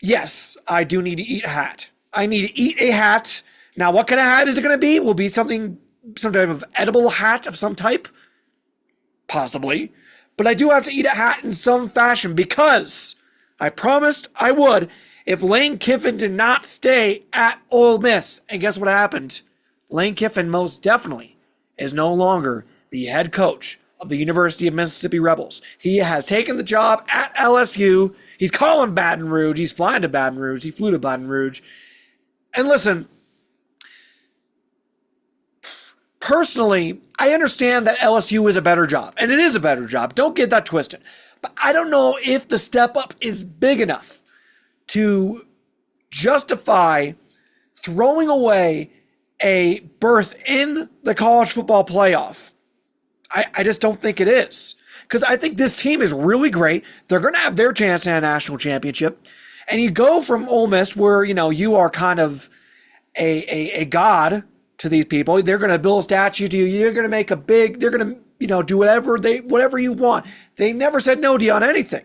yes, I do need to eat a hat. I need to eat a hat. Now, what kind of hat is it going to be? Will be something, some type of edible hat of some type? Possibly. But I do have to eat a hat in some fashion because I promised I would if Lane Kiffin did not stay at Ole Miss. And guess what happened? Lane Kiffin most definitely is no longer the head coach of the University of Mississippi Rebels. He has taken the job at LSU. He's calling Baton Rouge. He's flying to Baton Rouge. He flew to Baton Rouge. And listen, personally, I understand that LSU is a better job, and it is a better job. Don't get that twisted. But I don't know if the step up is big enough to justify throwing away a berth in the college football playoff. I just don't think it is. Because I think this team is really great. They're going to have their chance at a national championship. And you go from Ole Miss where, you are kind of a god to these people. They're going to build a statue to you. You're going to make they're going to, do whatever you want. They never said no to you on anything.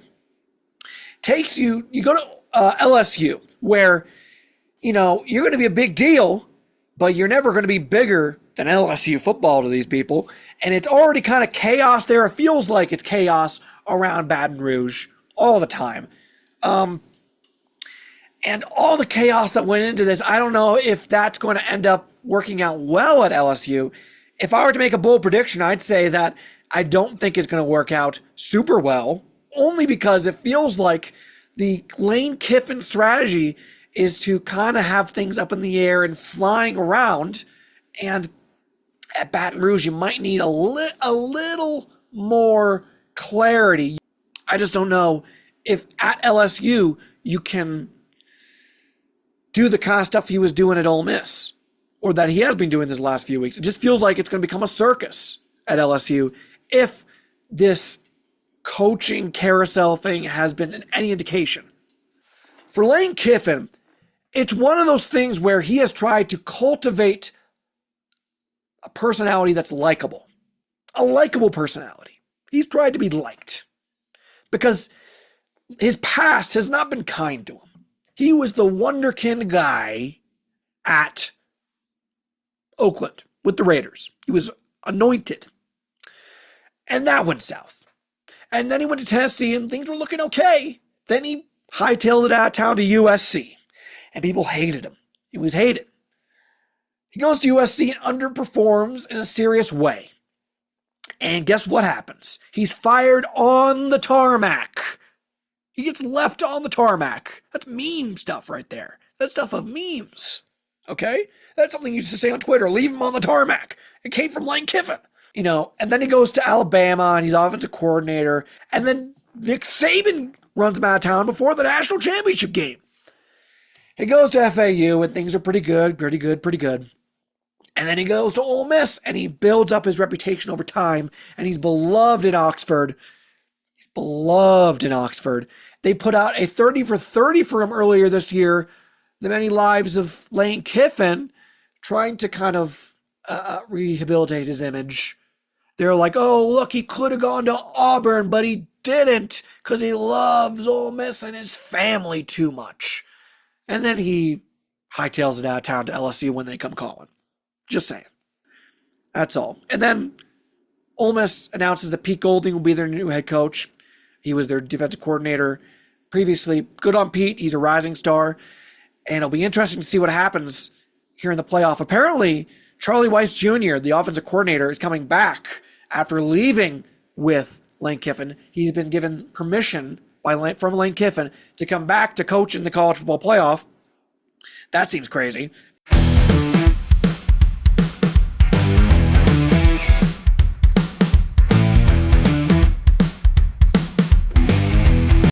You go to LSU where, you're going to be a big deal, but you're never going to be bigger than LSU football to these people. And it's already kind of chaos there. It feels like it's chaos around Baton Rouge all the time. And all the chaos that went into this, I don't know if that's going to end up working out well at LSU. If I were to make a bold prediction, I'd say that I don't think it's going to work out super well, only because it feels like the Lane Kiffin strategy is to kind of have things up in the air and flying around. And at Baton Rouge, you might need a little more clarity. I just don't know if at LSU you can do the kind of stuff he was doing at Ole Miss, or that he has been doing this last few weeks. It just feels like it's going to become a circus at LSU if this coaching carousel thing has been any indication. For Lane Kiffin, it's one of those things where he has tried to cultivate a personality that's likable. A likable personality. He's tried to be liked. Because his past has not been kind to him. He was the wonderkind guy at Oakland with the Raiders. He was anointed. And that went south. And then he went to Tennessee and things were looking okay. Then he hightailed it out of town to USC. And people hated him. He was hated. He goes to USC and underperforms in a serious way. And guess what happens? He's fired on the tarmac. He gets left on the tarmac. That's meme stuff right there. That's stuff of memes. Okay? That's something you used to say on Twitter. Leave him on the tarmac. It came from Lane Kiffin. And then he goes to Alabama and he's offensive coordinator. And then Nick Saban runs him out of town before the national championship game. He goes to FAU and things are pretty good. And then he goes to Ole Miss and he builds up his reputation over time. And he's beloved in Oxford. They put out a 30 for 30 for him earlier this year. The Many Lives of Lane Kiffin, trying to kind of rehabilitate his image. They're like, oh, look, he could have gone to Auburn, but he didn't because he loves Ole Miss and his family too much. And then he hightails it out of town to LSU when they come calling. Just saying. That's all. And then Ole Miss announces that Pete Golding will be their new head coach. He was their defensive coordinator previously. Good on Pete. He's a rising star. And it'll be interesting to see what happens here in the playoff. Apparently, Charlie Weiss Jr., the offensive coordinator, is coming back after leaving with Lane Kiffin. He's been given permission from Lane Kiffin to come back to coach in the college football playoff. That seems crazy.